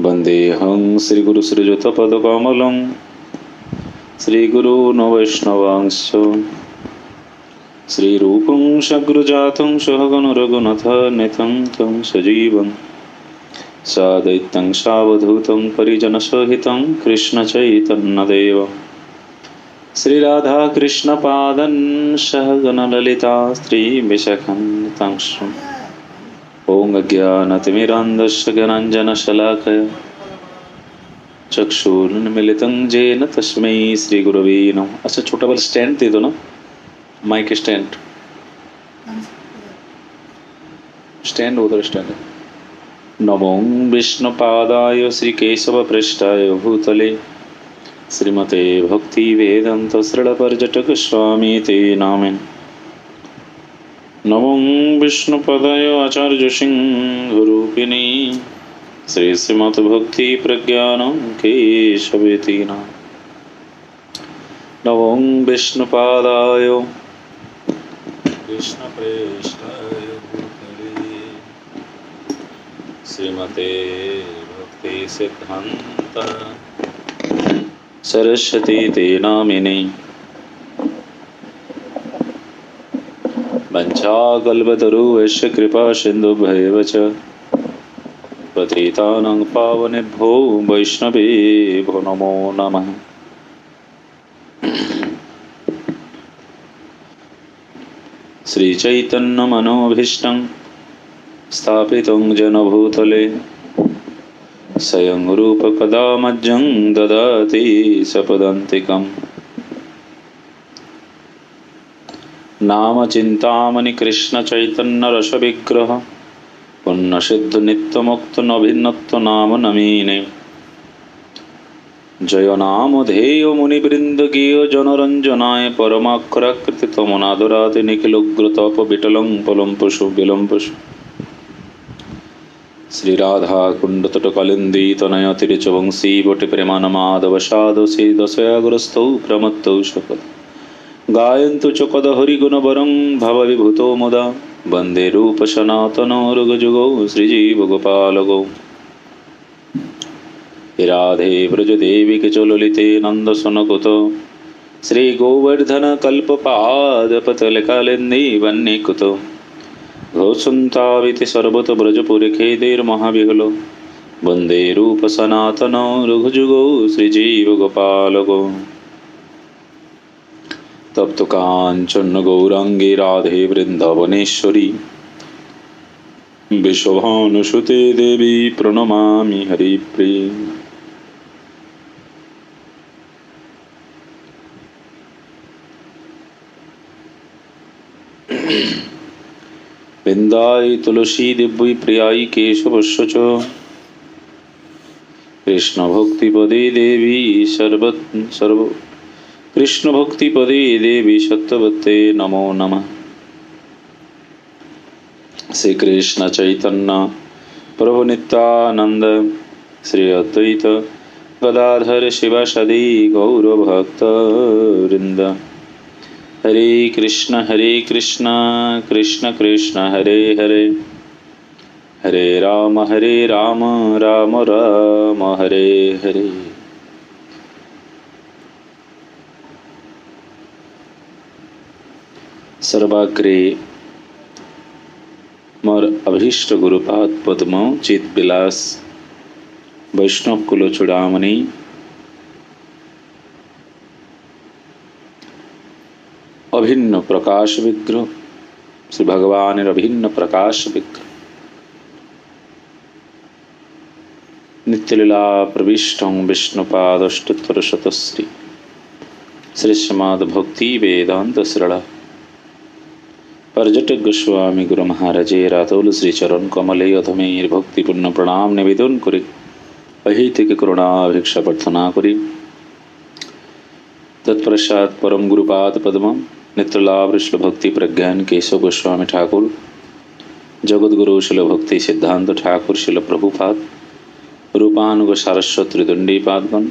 वंदेऽहं श्रीगुरुश्रीयुतपदकमलं श्रीगुरून् वैष्णवांश्च श्रीरूपं सग्रजातं सहगणरघुनाथान्वितं तं सजीवं साद्वैतं सावधूतं परिजनसहितं कृष्णचैतन्यदेवं श्रीराधाकृष्णपादं सहगणललिता श्रीविशाखान्वितांश्च ॐ अज्ञानतिमिरान्धस्य ज्ञानाञ्जनशलाकया चक्षुरुन्मिलितं येन तस्मै श्रीगुरवे नमः। अच्छा छोटा वाला स्टैंड दे दो ना, माइक स्टैंड उधर स्टैंड है। नमो विष्णुपादाय श्रीकेशवपृष्ठाय भूतले श्रीमते भक्तिवेदान्त श्रीलपर्यटक स्वामी ते नामिने। नमो विष्णुपदाय आचार्य सिंहरूपिणी श्री श्रीमद भक्ति प्रज्ञान केशवेति नाम। नमो विष्णुपादाय कृष्णप्रेष्ठाय भूतले श्रीमते भक्ति सिद्धान्त सरस्वती ते नामिने। वंशाकल्पतरुश्च कृपा सिन्धुभ्येव च पतितानां पावनेभ्यो वैष्णवेभ्यो नमो नमः। श्रीचैतन्यमनोभीष्टं स्थापितं जनभूतले स्वयं रूपकदा मह्यं ददाति सपदान्तिकम्। नाम चिंतामणि कृष्ण चैतन्य रस विग्रह पुण्य सिद्ध नित्य मुक्त नभिन्नत्व नाम नमीने। जय नाम धेय मुनिवृंद गिय जनरंजनाय परमाक्षराकृति तमनादराति निखिलोग्रतप विटलं पलम पशु विलम पशु। श्री राधा कुंड तट कलिंदी तनय तिरुचवंशी बटि प्रेमानमादवसाद से दशयाग्रस्तौ प्रमत्तौ शपथ गायन्तु च कदहरिगुणवरं भवविभूतो मुदा वन्दे रूप सनातनो रुगजुगौ श्रीजीवगोपालगौ। राधे व्रजदेवी ललिते नन्दसनकुत श्रीगोवर्धनकल्पपादपतलकालिन्दी वह्निकुत घोषन्ताविति सर्वतो व्रजपुरखेदेर्महाविहलो वन्दे रूप सनातनो रुगजुगौ श्रीजीवगोपालगौ। तप्त कांचन गौरांगी राधे वृंदावनेश्वरी विश्वभानुसुते देवी प्रणमामि हरिप्रिये। वृंदाई तुलसी दिव्य प्रियाई केशवस्य च कृष्ण भक्ति पदे देवी सर्व कृष्ण भक्ति पदे देवी सत्यवते नमो नमः। श्री कृष्ण चैतन्य प्रभु नित्यानंद श्री अद्वैत गदाधर शिवासादि गौर भक्त वृंद। हरे कृष्ण कृष्ण कृष्ण हरे हरे हरे राम राम राम हरे हरे। सर्वाग्रे मोर अभीष्ट गुरुपाद पद्म चित विलास वैष्णव कुल चूड़ामणि अभिन्न प्रकाश विग्रह श्री भगवान अभिन्न प्रकाश विग्रह नित्यलीला प्रविष्टं विष्णुपादष्टोत्तर शतश्री श्री श्रीमद् भक्ति वेदांत श्रृणा पर्यटक गोस्वामी गुरु महाराजे रातौल श्री चरण कमले अधमेर भक्तिपूर्ण प्रणाम निवेदन करी अहितिक करुणा भिक्षा प्रार्थना करी। तत्पश्चात परम गुरुपाद पद्म नित्यलाभ श्रील भक्ति प्रज्ञान केशव गोस्वामी ठाकुर जगद्गुरु श्रील भक्ति सिद्धांत ठाकुर श्रील प्रभुपाद रूपानुग सारस्वत त्रिदंडी पादगण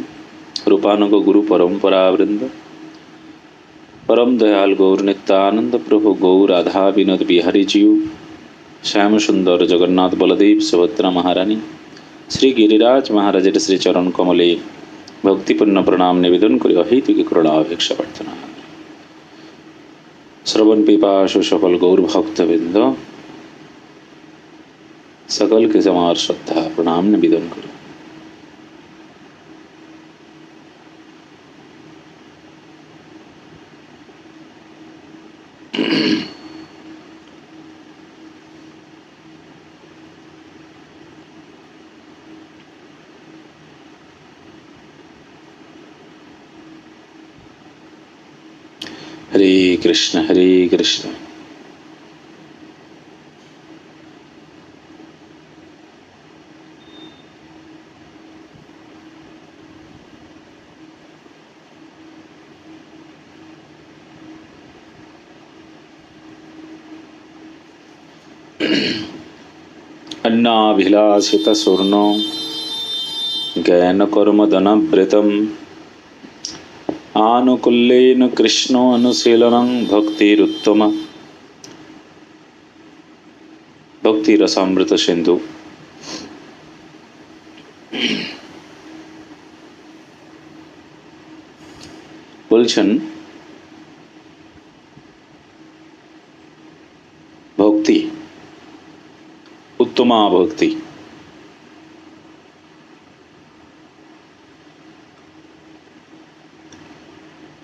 रूपानुग गुरु परंपरा वृंद परम दयाल गौर नित्यानंद प्रभु गौर राधा विनोद बिहारी जीव श्याम सुंदर जगन्नाथ बलदेव सुभद्रा महारानी श्री गिरिराज महाराज श्री चरण कमले भक्तिपूर्ण प्रणाम निवेदन करी अहेतुकी करुणाभिक्षा प्रार्थना। श्रवण पिपासु सकल गौर भक्तवृंद सकल के समार श्रद्धा प्रणाम निवेदन करो। हरे कृष्ण हरे कृष्ण अन्नाभिलाषित स्वर्णो ज्ञान कर्म धनव्रतम आनुकूल्येन कृष्णो अनुशीलनं भक्तिरुत्तम। भक्ति रसामृत सिंधु। बोलছেন भक्ति उत्तमा भक्ति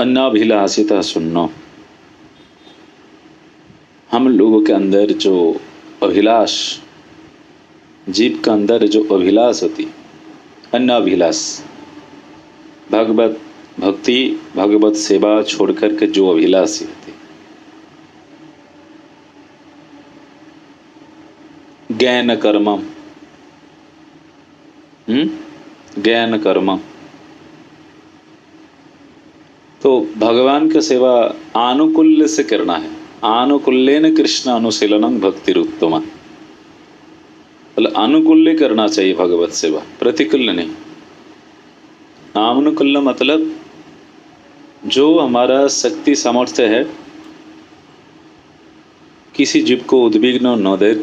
अन्नाभिलाषिता सुनना। हम लोगों के अंदर जो अभिलाष, जीव का अंदर जो अभिलाष होती, अन्नाभिलाष, भगवत भक्ति भगवत सेवा छोड़ करके जो अभिलाष होती, ज्ञान कर्म, ज्ञान कर्म, तो भगवान की सेवा आनुकूल्य से करना है। आनुकूल्येन कृष्ण अनुशीलनं भक्तिरुत्तमा। मतलब अनुकूल्य करना चाहिए भगवत सेवा, प्रतिकूल्य नहीं। आनुकूल्य मतलब जो हमारा शक्ति सामर्थ्य है, किसी जीव को उद्विग्न न दे,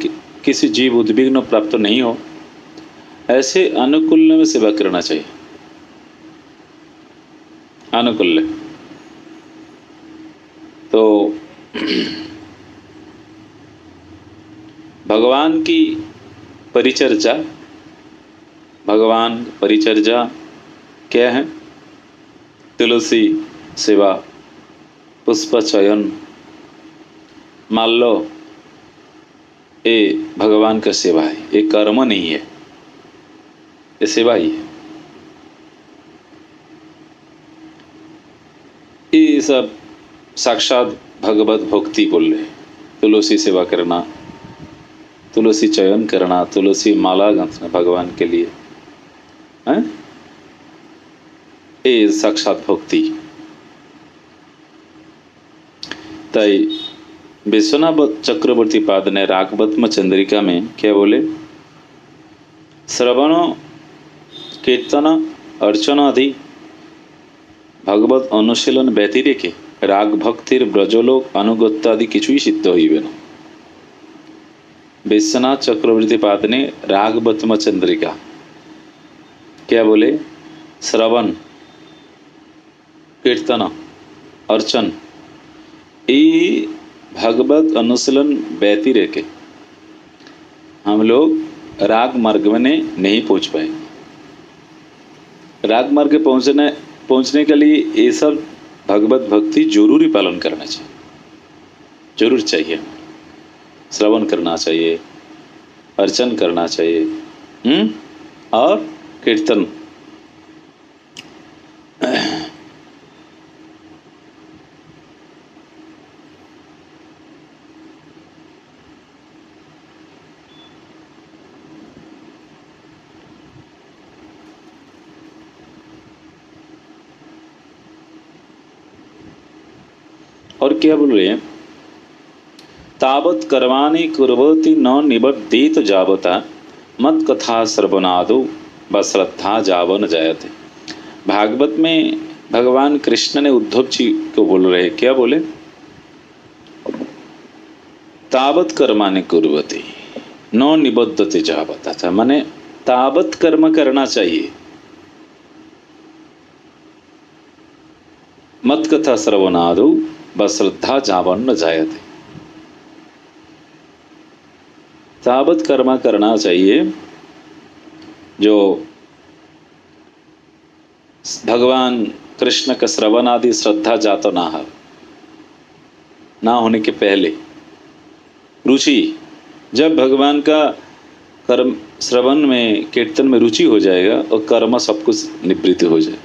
किसी जीव उद्विग्न प्राप्त नहीं हो, ऐसे अनुकूल्य में सेवा करना चाहिए। अनुकूल्य तो भगवान की परिचर्या, भगवान परिचर्या क्या है? तुलसी सेवा, पुष्प चयन, माल्लो, ये भगवान का सेवा है। ये कर्म नहीं है, ये सेवा ही है। ये सब साक्षात भगवत भक्ति बोल रहे। तुलसी सेवा करना, तुलसी चयन करना, तुलसी माला गांथना भगवान के लिए है, ये साक्षात भक्ति। ताई विश्वनाथ चक्रवर्ती पाद ने रागवत्म चंद्रिका में क्या बोले? श्रवण कीर्तन अर्चन आदि भगवत अनुशीलन व्यतिरेके राग भक्तिर ब्रजलोक अनुगत्य आदि किछुई सिद्ध हईबे ना। विश्वनाथ चक्रवर्ती पाद ने रागवत्म चंद्रिका क्या बोले? श्रवण कीर्तन अर्चन ये भगवत अनुशीलन व्यतिरेके हम लोग राग मार्ग में नहीं पहुंच पाए। राग मार्ग पहुंचने के लिए ये सब भगवत भक्ति जरूरी पालन करना चाहिए, जरूर चाहिए। श्रवण करना चाहिए, अर्चन करना चाहिए, और कीर्तन। और क्या बोल रहे हैं? तावत कर्माणि कुर्वति न निबद्धेत जावता मत कथा श्रवणादो व श्रद्धा जावन जायते। भागवत में भगवान कृष्ण ने उद्धव जी को बोल रहे, क्या बोले? तावत कर्माणि कुर्वति न निबद्धते जावता था, माने तावत कर्म करना चाहिए। मत कथा श्रवणादो बश्रद्धा जावन न जायते। तावत कर्म करना चाहिए जो भगवान कृष्ण का श्रवण आदि श्रद्धा जातो ना होने के पहले रुचि, जब भगवान का कर्म श्रवण में कीर्तन में रुचि हो जाएगा और कर्म सब कुछ निवृत्त हो जाए।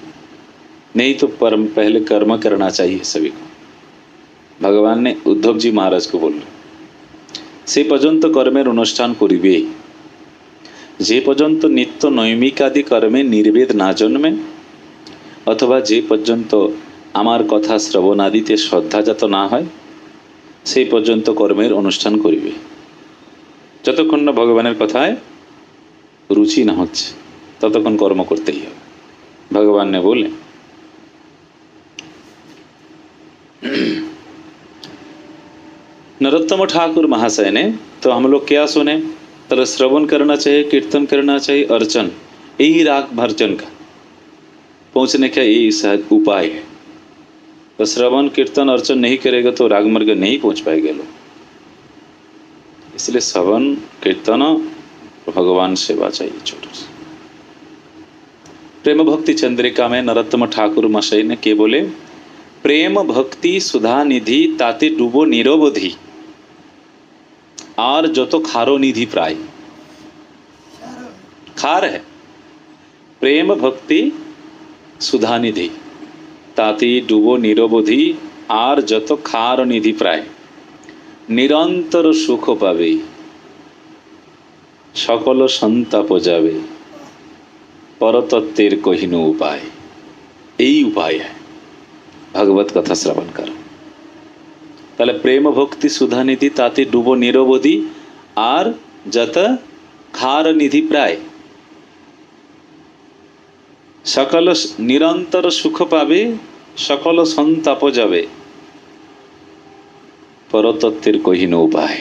नहीं तो पहले कर्म करना चाहिए सभी को। भगवान ने उद्धव जी महाराज को बोल से पर्यंत कर्मेर अनुष्ठान करिबे, जे पर्यंत नित्य नैमिक आदि कर्मे निर्वेद ना जन्मे अथवा जे पर्यंत आमार कथा श्रवण आदिते श्रद्धाजात ना हय से पर्यंत कर्मेर अनुष्ठान करिबे। যতক্ষণ না ভগবানের কথায় रुचि ना হচ্ছে ততক্ষণ कर्म করতেই হবে। भगवान ने बोले नरोत्तम ठाकुर महाशय ने, तो हम लोग क्या सुने? तो श्रवण करना चाहिए, कीर्तन करना चाहिए, अर्चन, यही राग भर्जन का पहुंचने का यही उपाय है। तो श्रवण कीर्तन अर्चन नहीं करेगा तो राग मार्ग नहीं पहुंच पाएगा लोग। इसलिए श्रवण कीर्तन भगवान सेवा चाहिए। छोटे से प्रेम भक्ति चंद्रिका में नरोत्तम ठाकुर महाशय ने के बोले, प्रेम भक्ति सुधा निधि ताते डूबो निरवधि और जो तो खारो निधि प्राय। खार है प्रेम भक्ति सुधा निधि ताते डूबो निरवधि और जो तो खार निधि प्राय। निरंतर सुख पावे सकल संताप जावे परतत्वेर कहिनो उपाय। यही उपाय है भगवत कथा श्रवण कर। ताहले प्रेम भक्ति सुधा निधि ताते डूबो निरवधि और जत खार निधि प्राय। सकल निरंतर सुख पावे सकल संताप जावे परतत्वेर कहिनो उपाय।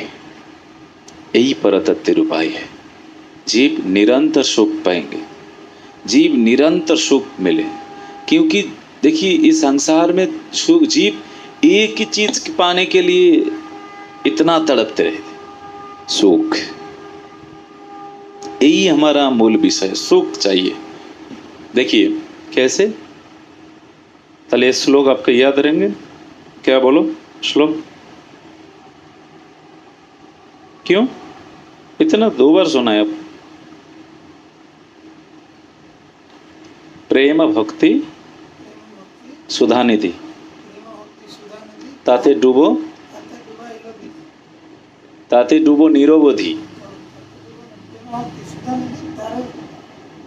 यही परतत्वेर उपाय है। जीव निरंतर सुख पाएंगे, जीव निरंतर सुख मिले। क्योंकि देखिए इस संसार में सुख, जीव एक ही चीज पाने के लिए इतना तड़पते रहते, सुख। यही हमारा मूल विषय, सुख चाहिए। देखिए कैसे, ताले श्लोक आपको याद रहेंगे क्या? बोलो श्लोक। क्यों इतना 2 बार सुना है? अब प्रेम भक्ति सुधा निधि ताते डूबो निरवधि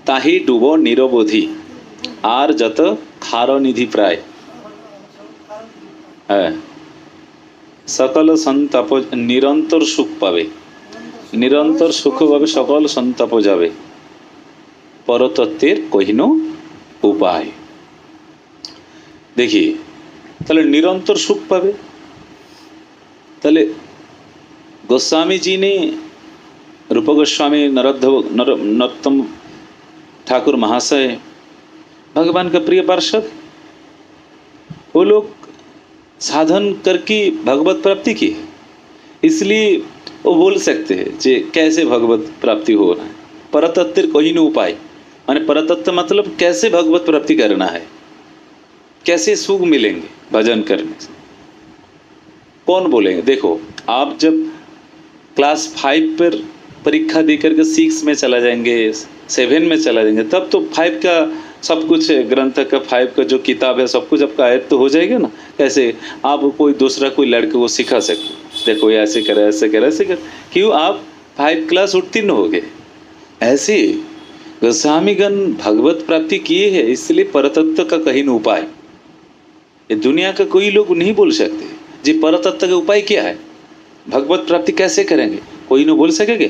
ताही डूबो निरवधि और जत खारो निधि प्राय है। सकल संताप निरंतर सुख पावे, निरंतर सुख पावे सकल संताप जावे परतत्वेर कहिनो उपाय। देखिए ताहले निरंतर सुख पावे। ताहले गोस्वामी जी ने, रूप गोस्वामी, नरोत्तम ठाकुर महाशय भगवान का प्रिय पार्षद, वो लोग साधन करके भगवत प्राप्ति की, इसलिए वो बोल सकते हैं जे कैसे भगवत प्राप्ति हो रहा है। परतत्वेर कहिनो उपाय माने परतत्व मतलब कैसे भगवत प्राप्ति करना है, कैसे सुख मिलेंगे भजन करने से। कौन बोलेंगे? देखो आप जब क्लास 5 पर परीक्षा दे करके 6 में चला जाएंगे, 7 में चला जाएंगे, तब तो 5 का सब कुछ ग्रंथ का 5 का जो किताब है सब कुछ आपका आयत्त तो हो जाएगा ना। कैसे आप कोई दूसरा कोई लड़के को सिखा सकते, देखो ऐसे करे ऐसे करे ऐसे कर। क्यों? आप 5 क्लास उत्तीर्ण हो गए। ऐसे गोस्वामीगण भगवत प्राप्ति किए हैं, इसलिए परतत्व का कहीं न उपाय। ये दुनिया का कोई लोग नहीं बोल सकते जी परतत्व का उपाय क्या है, भगवत प्राप्ति कैसे करेंगे। कोई न बोल सकेगा,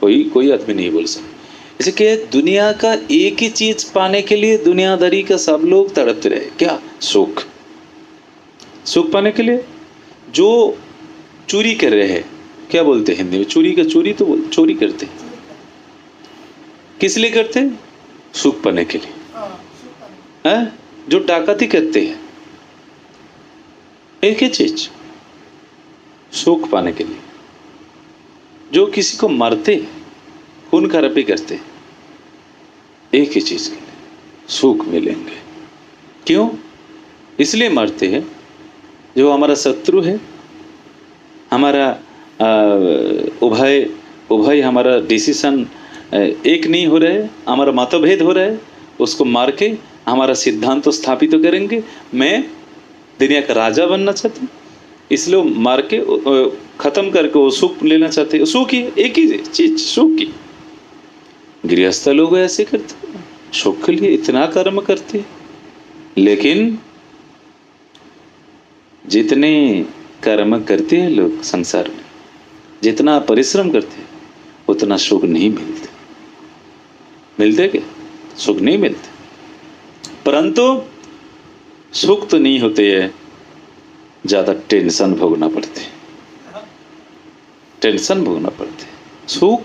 कोई आदमी नहीं बोल सकता। इसे क्या, दुनिया का एक ही चीज पाने के लिए दुनियादारी का सब लोग तड़पते रहे। क्या? सुख। सुख पाने के लिए जो चोरी कर रहे हैं, क्या बोलते हैं हिंदी में? चोरी का चोरी तो चोरी करते हैं। किस लिए करते हैं? सुख पाने के लिए। है जो डाकती करते हैं एक ही चीज, सुख पाने के लिए। जो किसी को मारते, खून खराबी करते, एक ही चीज के लिए, सुख मिलेंगे। क्यों? इसलिए मारते हैं जो हमारा शत्रु है, हमारा उभय हमारा डिसीजन एक नहीं हो रहा है, हमारा मतभेद हो रहा है, उसको मार के हमारा सिद्धांत तो स्थापित तो करेंगे। मैं दुनिया का राजा बनना चाहता हूँ, इसलिए मार के खत्म करके वो सुख लेना चाहते हैं। सुख ही एक ही चीज, सुख की। गृहस्थ लोग ऐसे करते हैं, सुख के लिए इतना कर्म करते हैं, लेकिन जितने कर्म करते हैं लोग संसार में, जितना परिश्रम करते हैं, उतना सुख नहीं मिलते। मिलते क्या? सुख नहीं मिलते। परंतु सुख तो नहीं होते है, ज्यादा टेंशन भोगना पड़ते, टेंशन भोगना पड़ते। सुख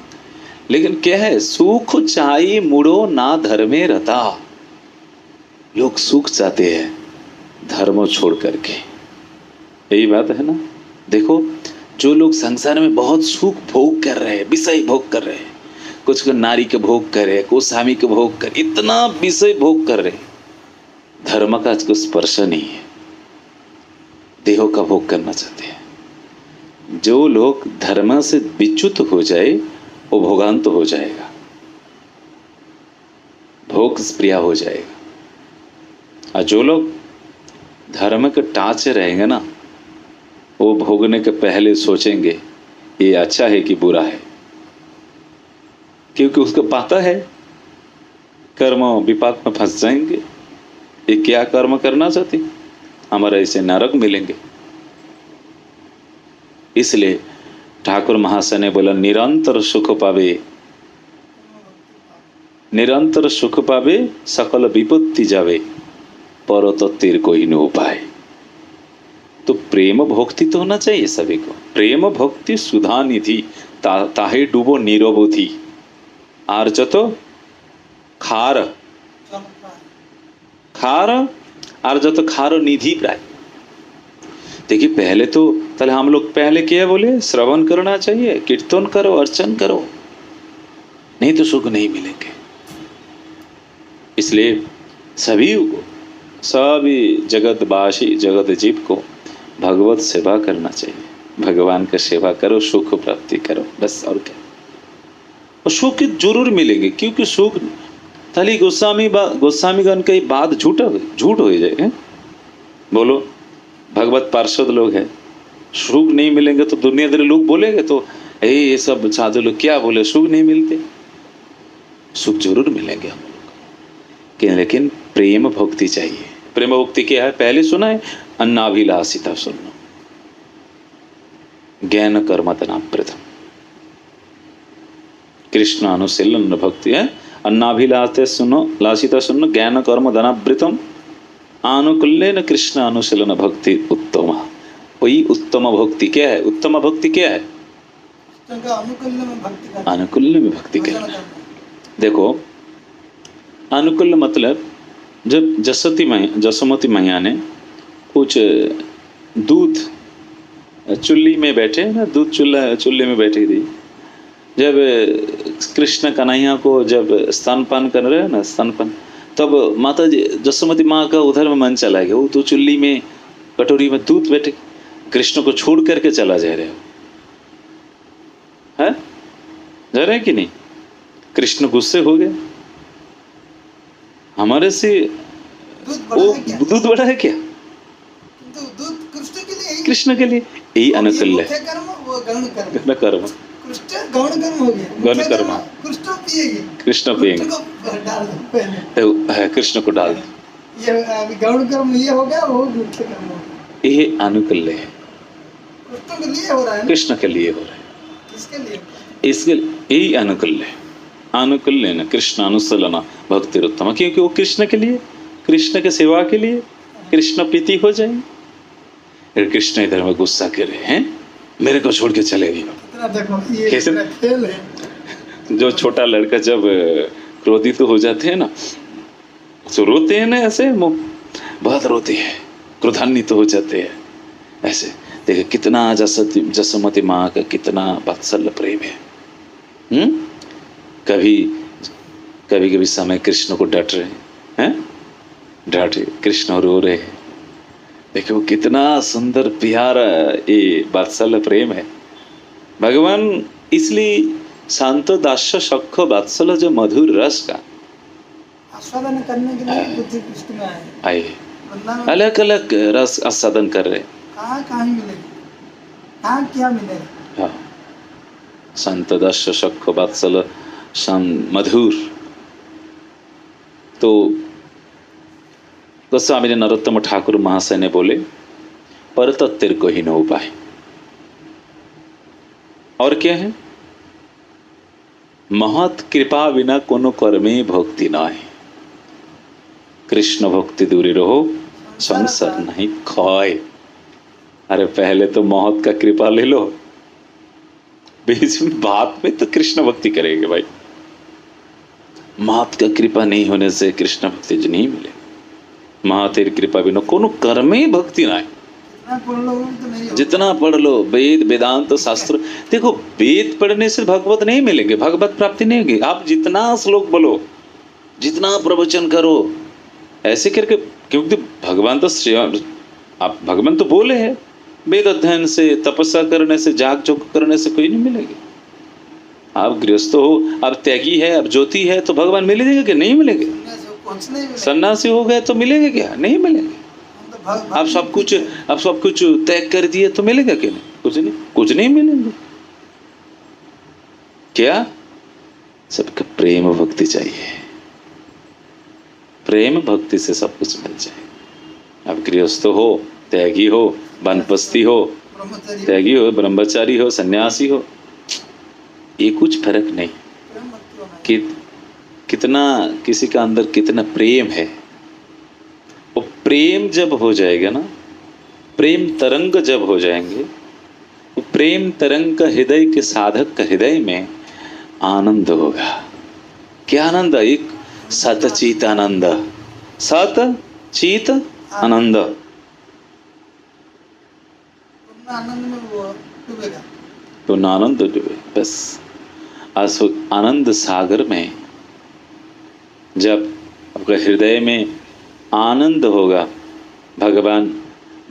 लेकिन क्या है? सुख चाहे मुड़ो ना धर्मे रहता। लोग सुख चाहते हैं धर्म छोड़ करके, यही बात है ना। देखो जो लोग संसार में बहुत सुख भोग कर रहे हैं, विषय भोग कर रहे हैं, कुछ नारी के भोग कर रहे हैं, कुछ स्वामी के भोग कर, इतना विषय भोग कर रहे हैं, धर्म का कुछ स्पर्श नहीं है, देहों का भोग करना चाहते हैं। जो लोग धर्म से विच्युत हो जाए वो भोगांत हो जाएगा, भोग प्रिया हो जाएगा। और जो लोग धर्म के टाँचे रहेंगे ना, वो भोगने के पहले सोचेंगे ये अच्छा है कि बुरा है, क्योंकि उसको पता है कर्म विपाक में फंस जाएंगे। ये क्या कर्म करना चाहते, हमारा ऐसे नरक मिलेंगे। इसलिए ठाकुर महाशय ने बोला निरंतर सुख पावे, निरंतर सुख पावे, सकल विपत्ति जावे, पर तो तीर कोई न उपाय। तो प्रेम भक्ति तो होना चाहिए सभी को। प्रेम भक्ति सुधा निधि, ताहे डूबो नीरवोधि, आर्ज तो खार खार आर्ज तो खारो निधि प्राय। देखिए पहले तो पहले हम लोग पहले क्या बोले, श्रवण करना चाहिए, कीर्तन करो, अर्चन करो, नहीं तो सुख नहीं मिलेंगे। इसलिए सभी को, सभी जगतवासी जगत जीव को भगवत सेवा करना चाहिए। भगवान का सेवा करो, सुख प्राप्ति करो, बस। और क्या? और सुख जरूर मिलेंगे, क्योंकि सुख ताली गोस्वामीगण की बात झूठ हो जाए। बोलो भगवत पार्षद लोग हैं, सुख नहीं मिलेंगे तो दुनियादारी लोग बोलेंगे, तो ये सब साधु लोग क्या बोले, सुख नहीं मिलते। सुख जरूर मिलेंगे हम लोग, लेकिन प्रेम भक्ति चाहिए। प्रेम भक्ति क्या है? पहले सुना है, अन्नाभिलाषिता सुनो, ज्ञान कर्म तनाप्रथम, कृष्ण अनुशीलन भक्ति है। अन्नाभिलाषिता सुनो, लासिता सुनो, ज्ञान कर्म धनावृतम, आनुकूल्येन कृष्ण अनुशीलन भक्ति उत्तम। वही उत्तम भक्ति क्या है? उत्तम भक्ति क्या है? अनुकूल्य में भक्ति करना। देखो अनुकूल्य मतलब जब जसोमती मैया ने कुछ दूध चुल्ली में बैठे ना, दूध चुल्ले में बैठी थी, जब कृष्ण कन्हैया को जब स्तनपान कर रहे हैं ना, स्तनपान, तब माता जी जसोमती माँ का उधर में मन चला गया। वो तो चुल्ली में कटोरी में दूध बैठे, कृष्ण को छोड़ करके चला जा रहे हो, है जा रहे कि नहीं? कृष्ण गुस्से हो गए, हमारे से वो दूध बढ़ा है क्या? दूध कृष्ण के लिए यही अनुकूल्य है। गण कर्म गौण कर्म हो गया, गौण कर्म, कृष्ण पिएंगे, कृष्ण को डाल, ये अभी गौण कर्म ये हो गया, वो मुख्य कर्म हो गया। ये अनुकूल्य है, कृष्ण के लिए हो रहा है, कृष्ण के लिए हो रहा है। किसके लिए? इसके यही अनुकूल्य है। अनुकूल्य न कृष्ण अनुसलना भक्ति उत्तम, क्योंकि वो कृष्ण के लिए, कृष्ण के सेवा के लिए, कृष्ण प्रीति हो जाएंगे। फिर कृष्ण इधर में गुस्सा कर रहे हैं, मेरे को छोड़ के चले गए। देखो ये खेल है। जो छोटा लड़का जब क्रोधित तो हो जाते हैं ना, तो रोते हैं ना ऐसे, मुंह बहुत रोते हैं, क्रोधान्वित तो हो जाते हैं ऐसे। देखिए कितना जसोमती माँ का कितना वात्सल्य प्रेम है। कभी कभी कभी समय कृष्ण को डट रहे हैं, डांटे, कृष्ण रो रहे हैं। देखो कितना सुंदर प्यारा ये वात्सल्य प्रेम है भगवान। इसलिए शांत दास्य सख वात्सल्य जो मधुर रस का आस्वादन करने के लिए बुद्धि कृष्ण में आए। वृंदावन अलग अलग रस आस्वादन कर रहे। कहाँ मिलेगी, कहाँ क्या मिलेगा। हाँ, शांत दास्य सख वात्सल्य मधुर। तो गोस्वामी ने नरोत्तम ठाकुर महाशय ने बोले पर तत्तिर को ही न उपाय। और क्या है, महत कृपा बिना कोनो कर्मे भक्ति न है। कृष्ण भक्ति दूरी रहो संसार नहीं खोए। अरे पहले तो महत का कृपा ले लो, बीच में बाद में तो कृष्ण भक्ति करेंगे भाई। महत का कृपा नहीं होने से कृष्ण भक्ति जो नहीं मिले। महातेर कृपा बिना कोनो कर्मे भक्ति ना है। जितना पढ़ लो वेद वेदांत तो शास्त्र, देखो वेद पढ़ने से भगवत नहीं मिलेंगे, भगवत प्राप्ति नहीं होगी। आप जितना श्लोक बोलो, जितना प्रवचन करो, ऐसे करके, क्योंकि भगवान तो आप भगवान तो बोले हैं वेद अध्ययन से, तपस्या करने से, जाग जोग करने से कोई नहीं मिलेगी। आप गृहस्थ हो, आप त्यागी है, आप ज्योति है, तो भगवान मिलेंगे कि नहीं मिलेंगे? सन्यासी हो गए तो मिलेंगे क्या? नहीं मिलेंगे। आप सब कुछ त्याग कर दिए तो मिलेगा क्या? नहीं, कुछ नहीं मिलेंगे। क्या? सबका प्रेम भक्ति चाहिए। प्रेम भक्ति से सब कुछ मिल जाए। आप गृहस्थ हो, त्यागी हो, वानप्रस्थी हो, त्यागी हो, ब्रह्मचारी हो, सन्यासी हो, ये कुछ फर्क नहीं कि कितना किसी का अंदर कितना प्रेम है। वो प्रेम जब हो जाएगा ना, प्रेम तरंग जब हो जाएंगे, वो प्रेम तरंग का हृदय के साधक का हृदय में आनंद होगा। क्या आनंद? एक सतचित आनंद, सतचित आनंद। तो आनंद डूबे बस। आनंद सागर में जब आपका हृदय में आनंद होगा, भगवान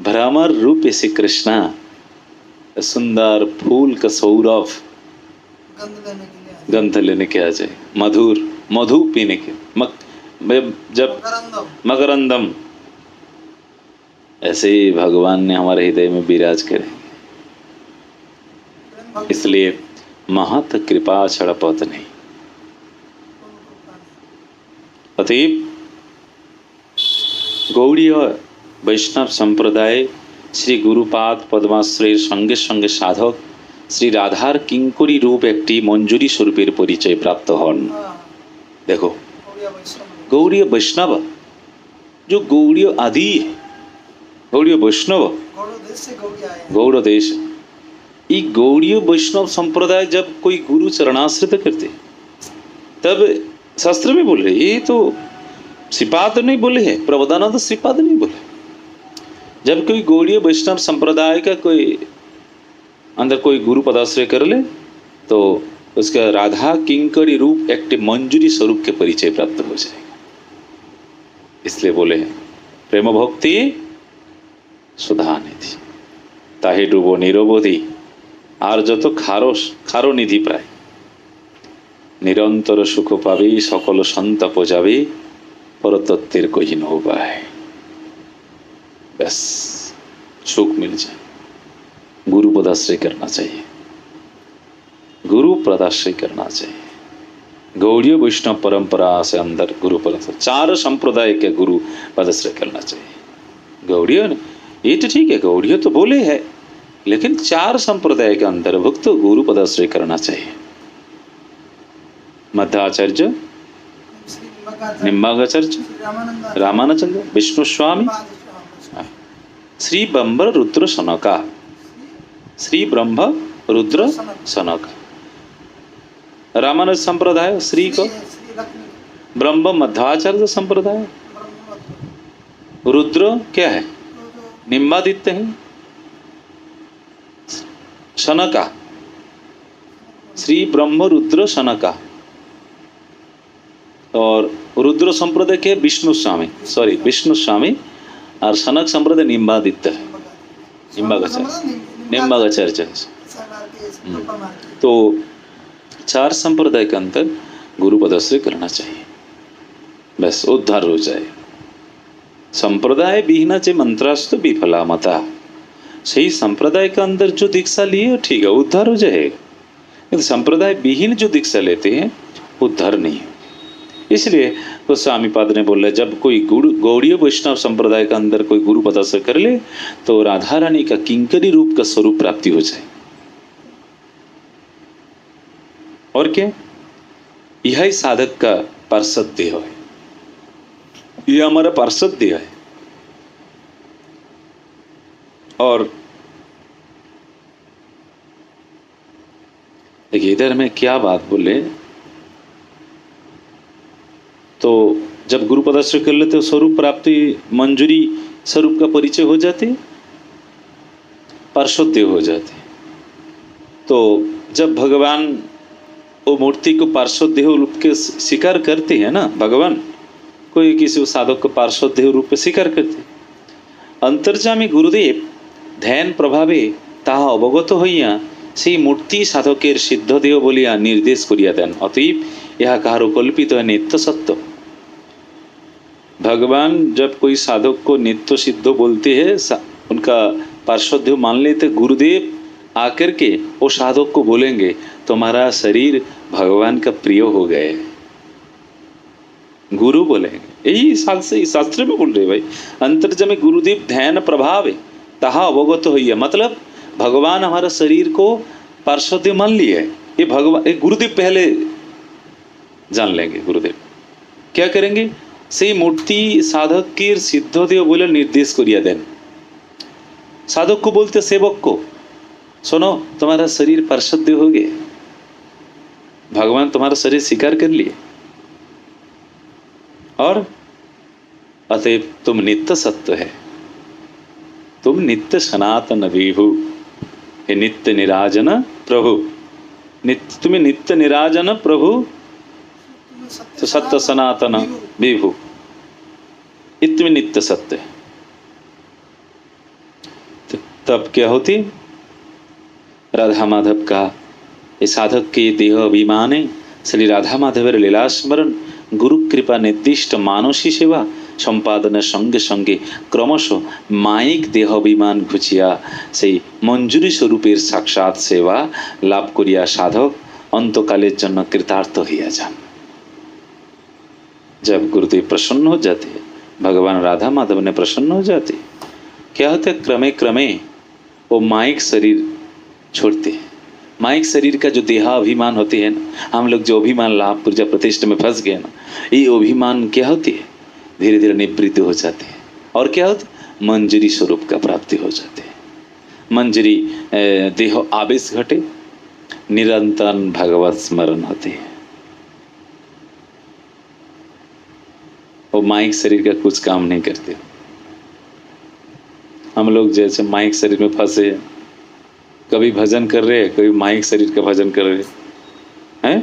भ्रमर रूप से कृष्णा सुंदर फूल का सौरभ गंध लेने के आ जाए, मधुर मधु पीने के, जब मकरंदम, ऐसे ही भगवान ने हमारे हृदय में विराज करेंगे। इसलिए महत कृपा छड़पत नहीं। अतएव गौड़ीय वैष्णव संप्रदाय श्री गुरुपाद पद्माश्रयेर संगे संगे साधक श्री राधार किंकरी रूप एक मंजूरी स्वरूपेर परिचय प्राप्त हन। देखो गौड़ीय वैष्णव जो गौड़ीय आदि है, गौड़ीय वैष्णव गौड़ देश, ये गौड़ीय वैष्णव संप्रदाय जब कोई गुरु चरणाश्रित करते तब शास्त्र में बोल रहे, ये तो श्रीपाद नहीं बोले हैं, प्रबोधानंद श्रीपाद नहीं बोले। जब कोई गौड़ीय वैष्णव संप्रदाय का कोई अंदर कोई गुरु पदाश्रय कर ले तो उसका राधा किंकरी रूप एक मंजूरी स्वरूप के परिचय प्राप्त हो जाएगा। इसलिए बोले हैं प्रेम भक्ति सुधा निधि ताहे डूबो निरवधि और जो तो खारो खारो निधि प्राय निरंतर सुख पावे सकल संताप जावे परतत्वेर कोई न उपाय। बस सुख मिल जाए। गुरु पदाश्रय करना चाहिए, गुरु पदाश्रय करना चाहिए। गौड़ीय वैष्णव परंपरा से अंदर गुरु पदाश्रय, चार संप्रदाय के गुरु पदाश्रय करना चाहिए। गौड़ीय ये तो ठीक है, गौड़ीय तो बोले है, लेकिन चार संप्रदाय के अंतर्भुक्त गुरु पदाश्रय करना चाहिए। मध्वाचार्य, निम्बागाचार्य, रामानुजाचार्य, विष्णु स्वामी, श्री ब्रह्म रुद्र सनका, श्री ब्रह्म रुद्र सनका। रामानुज संप्रदाय श्री को ब्रह्म मध्वाचार्य संप्रदाय, ब्रह्म रुद्र क्या है, तो निम्बादित्य है, शनका, श्री ब्रह्म रुद्र शनका। और रुद्र संप्रदाय के विष्णु स्वामी, सॉरी विष्णु स्वामी, और शनक संप्रदाय निम्बादित्य है, निम्बाचार्य। तो चार संप्रदाय के अंतर गुरु पदाश्रय करना चाहिए, बस उद्धार हो जाए। संप्रदाय विहीन चे मंत्रास्त विफला मता, सही संप्रदाय के अंदर जो दीक्षा लिए ठीक है, उद्धार हो जाएगा। लेकिन संप्रदाय विहीन जो दीक्षा लेते हैं उद्धार नहीं है। इसलिए तो स्वामी पाद ने बोला, जब कोई गौड़ीय वैष्णव संप्रदाय के अंदर कोई गुरु पदाश्रय कर ले तो राधा रानी का किंकरी रूप का स्वरूप प्राप्ति हो जाए। और क्या, यही साधक का पार्षद देह है, यह हमारा पार्षद देह है। और देखिए इधर में क्या बात बोले, तो जब गुरु पदाश्रय कर लेते स्वरूप प्राप्ति, मंजूरी स्वरूप का परिचय हो जाते, पार्षद देह हो जाते। तो जब भगवान वो मूर्ति को पार्षद देह रूप के स्वीकार करते हैं ना, भगवान कोई किसी साधक को पार्षद देह रूप में स्वीकार करते, अंतर्जामी गुरुदेव ध्यान प्रभावे ताहा अवगत हइया সেই মূর্তি সাধকের সিদ্ধ দেহ বলিয়া निर्देश करिया देन। अतएव यह कारो कल्पित है नित्य सत्य। भगवान जब कोई साधक को नित्य सिद्ध बोलते हैं, उनका पार्षद देह मान लेते, गुरुदेव आकर के वो साधक को बोलेंगे तुम्हारा शरीर भगवान का प्रिय हो गए, गुरु बोलेंगे। यही शास्त्र में बोल रहे भाई, अंतर्जमे गुरुदेव ध्यान प्रभाव है ताहा अवगत होइया, मतलब भगवान हमारा शरीर को पार्षद मान लिए, ये भगवान, ये गुरुदेव पहले जान लेंगे। गुरुदेव क्या करेंगे, से मूर्ति साधक की सिद्ध देव बोले निर्देश करिया देन। साधक को बोलते सेवक को, सुनो तुम्हारा शरीर पार्षद देव हो गए, भगवान तुम्हारा शरीर स्वीकार कर लिए, और अतएव तुम नित्य सत्य है, तुम नित्य सनातन विभु, हे नित्य निराजन प्रभु, नित्य तुम्हें नित्य निराजन प्रभु, तो सत्य सनातन विभु, इतने नित्य सत्य। तो तब क्या होती, राधा माधव का ये साधक के देह अभिमाने श्री राधा माधवेर लीला स्मरण गुरु कृपा निर्दिष्ट मानसी सेवा सम्पादन संगे संगे क्रमश मायिक देह अभिमान घुचिया से मंजूरी स्वरूपेर साक्षात सेवा लाभ करिया साधक अंतकालेर जन्य कृतार्थ हइया जान। जब गुरुदेव प्रसन्न हो जाते, भगवान राधा माधव ने प्रसन्न हो जाते, क्या होता है, क्रमे क्रमे वो मायिक शरीर छोड़ते हैं। मायिक शरीर का जो देहाभिमान होते हैं ना, हम लोग जो अभिमान लाभ पूजा प्रतिष्ठा में फंस गए ना, ये अभिमान क्या होती है, धीरे धीरे निवृत्त हो जाते हैं। और क्या होता है, मंजरी स्वरूप का प्राप्ति हो जाते हैं। मंजरी देह आवेश घटे, निरंतर भगवत स्मरण होते हैं। वो माइक शरीर का कुछ काम नहीं करते। हम लोग जैसे माइक शरीर में फंसे हैं, कभी भजन कर रहे हैं, कभी माइक शरीर का भजन कर रहे हैं,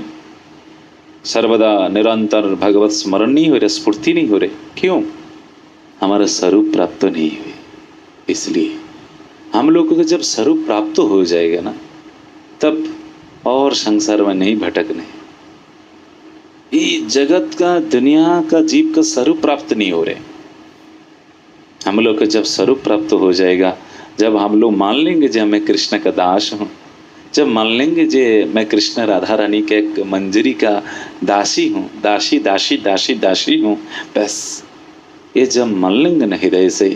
सर्वदा निरंतर भगवत स्मरण नहीं हो रहा, स्फूर्ति नहीं हो रही। क्यों? हमारा स्वरूप प्राप्त नहीं हुई। इसलिए हम लोगों को जब स्वरूप प्राप्त हो जाएगा ना, तब और संसार में नहीं भटकने। ये जगत का, दुनिया का, जीव का स्वरूप प्राप्त नहीं हो रहे। हम लोग को जब स्वरूप प्राप्त हो जाएगा, जब हम लोग मान लेंगे जे मैं कृष्ण का दास हूँ, जब मान लेंगे जे मैं कृष्ण राधा रानी के एक मंजरी का दासी हूँ, दासी दासी दासी दासी हूँ, बस ये जब मान लेंगे ना हृदय से,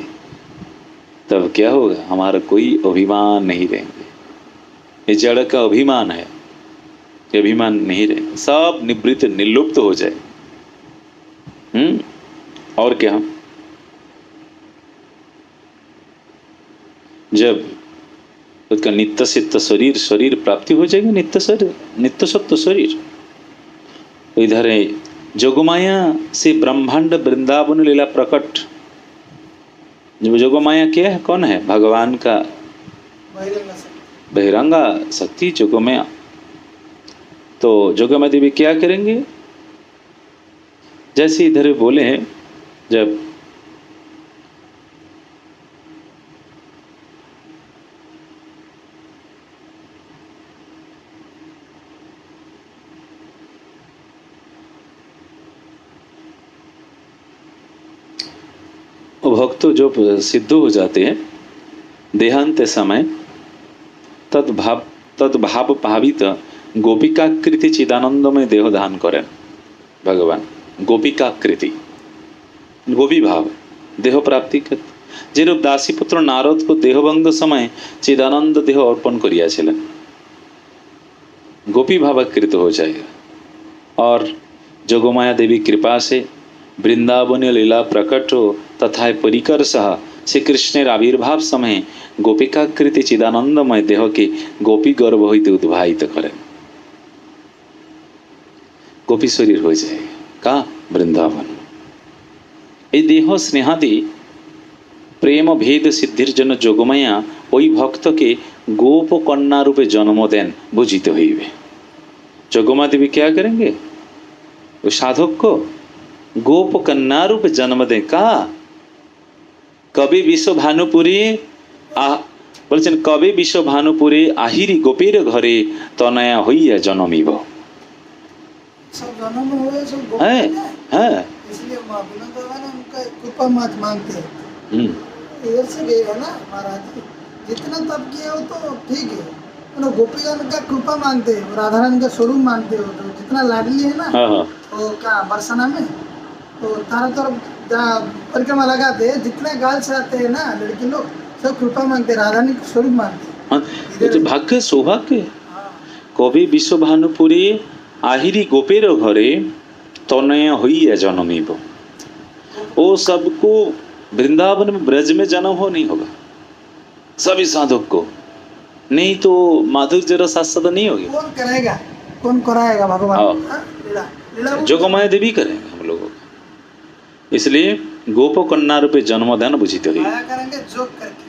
तब क्या होगा, हमारा कोई अभिमान नहीं रहेंगे। ये जड़ का अभिमान है, ये अभिमान नहीं रहेंगे, सब निवृत्त निर्लुप्त हो जाए। और क्या, जब उसका नित्य सिद्ध शरीर प्राप्ति हो जाएगी, नित्य सत्य शरीर। तो इधर है जोगमाया से ब्रह्मांड वृंदावन लीला प्रकट। जो जोगमाया क्या है, कौन है? भगवान का बहिरंगा शक्ति जोगमाया। तो जोगमाया देवी क्या करेंगे? जैसे इधर बोले हैं, जब भक्त जो सिद्ध हो जाते हैं देहांत समय, तद्भाव भावित गोपिकाकृति चिदानंदमय देह धान करें भगवान। गोपिकाकृति गोपी भाव देह प्राप्ति करते। जेरूप दासी पुत्र नारद को देहभंग समय चिदानंद देह अर्पण करिया छिलेन, गोपी भावाकृत हो जाएगा। और जोगमाया देवी कृपा से वृंदावनीय लीला प्रकट हो तथा परिकर सह श्री कृष्णेर आविर्भाव समय गोपिकाकृति चिदानंदमय देह के गोपी गर्भ हईते उद्भावित करें, गोपी शरीर हो जाएगा का वृंदावन। এই দেহ স্নেহাদি প্রেম ভেদ সিদ্ধির জন্য যোগমায়া ওই ভক্তকে गोप कन्या रूपे जन्म दें, बुझित हईबे। जोगमा देवी क्या करेंगे? वो साधक को गोप कन्या रूपे जन्म दें का। कवि विश्व भानुपुरी बोलছেন कवि विश्व भानुपुरी আহিরি गोपीर घरे तनया हইয়া जन्मिब। सब जन्म हुए सब गोप है, इसलिए विनोद बाबा ने उनका कृपा मत मांगते हैं। इधर से गए है ना महाराज, जितना तप किए हो तो ठीक है, उन्हें गोपीगण का कृपा मांगते हो, राधा रानी का स्वरूप मानते हो। तो जितना लाडली है ना तो क्या बरसाना में तो तारा तरफ परिक्रमा लगाते हैं, जितने गाल से आते हैं ना लड़की लोग सब कृपा मांगते, राधा रानी का स्वरूप मानते। तो भाग्य सौभाग्य। कवि विश्व भानुपुरी আহিরি गोपेर घरे तनया हईया जन्मिब। वो सबको वृंदावन में ब्रज में जन्म हो नहीं होगा, सभी साधक को, नहीं तो माधुर्य रस आस्वाद नहीं होगी। कौन करेगा? कौन कराएगा? भगवान लीला जोगमाया देवी करेंगे हम लोगों को। इसलिए गोप कन्या रूपे जन्मदान बुझित हुई करेंगे जोग करके।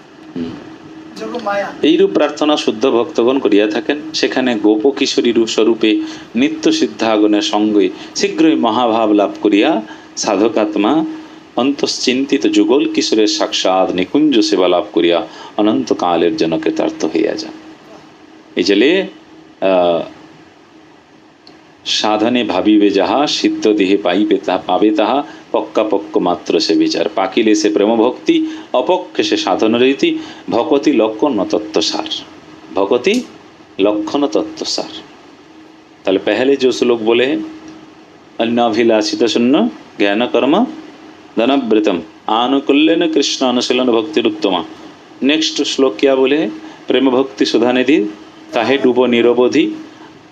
जोगमाया এইরূপ প্রার্থনা শুদ্ধ ভক্তগণ করিয়া থাকেন। সেখানে গোপ কিশোরী রূপ স্বরূপে নিত্য সিদ্ধাগণের সঙ্গে শীঘ্রই মহাভাব লাভ করিয়া সাধকাত্মা অন্তশ্চিন্তিত যুগল কিশোরের সাক্ষাৎ নিকুঞ্জ সেবা লাভ করিয়া অনন্তকালের জন্য কৃতার্থ হইয়া যান। এই জলে সাধনে ভাবিবে যাহা সিদ্ধ দেহে পাইবে তাহা পাবে তাহা পক্কা পক্ক মাত্র সে বিচার। পাকিলে সে প্রেম ভক্তি অপক্ষে সে সাধন রীতি ভকতি লক্ষণ তত্ত্বসার। भगवती लक्षण तत्वसार। ताहले पहले जो श्लोक बोले अन्नाभिलाषित शून्य ज्ञान कर्म धनव्रतम आनुकूल्यन कृष्ण अनुशीलन भक्तिरुत्तमा। नेक्स्ट श्लोक क्या बोले? प्रेम भक्ति सुधा निधि ताहे डूब निरवधि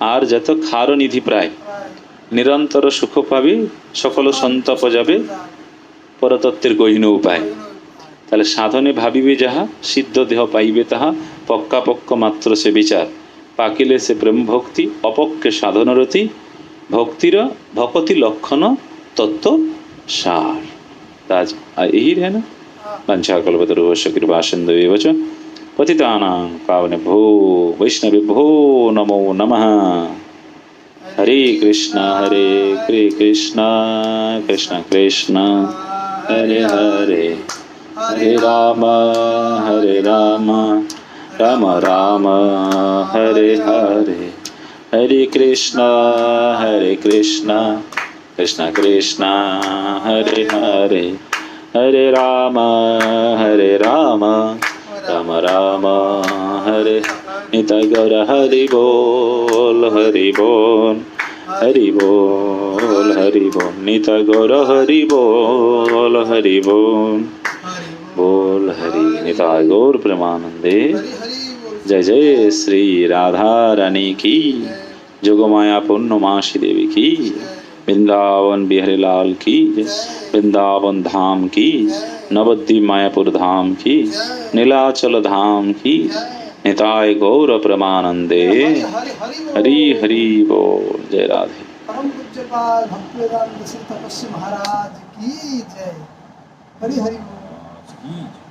आर जत खार निधि प्राय निरंतर सुख पाबी सकल संताप जाबे परतत्वेर गहीन उपाय। ताहले साधने भाविबे जाहा सिद्ध देह पाइबे ताहा पक्का पक्क मात्र से विचार। पाकिले से प्रेम भक्ति अपक्षे साधनरति भक्तिर भक्ति लक्षण तत्व सार। ताज यही है ना। वंशाकल्पतरुभ्यश्च कृपासिन्धुभ्येव च पतितानां पावनेभ्यो वैष्णवेभ्यो नमो नमः। हरे कृष्ण कृष्ण कृष्ण हरे हरे हरे राम राम राम हरे हरे हरे कृष्ण कृष्ण कृष्ण हरे हरे हरे राम राम राम हरे निताय गौर हरि बोल हरि बोल हरि बोल हरि बोल निताय गौर हरि बोल हरि बोल बोल हरि निताय गौर प्रेमानंदे। जय जय श्री राधा रानी की, जोगमाया पूर्णमासी देवी की, वृंदावन बिहारी लाल की, वृंदावन धाम की, नवद्वीप मायापुर धाम की, नीलाचल धाम की, निताय गौर प्रेमानंदे। हरि हरि बोल। जय राधे। पूज्यपाद भक्तिवेदांत श्री तपस्वी महाराज की जय। हरि हरि बोल।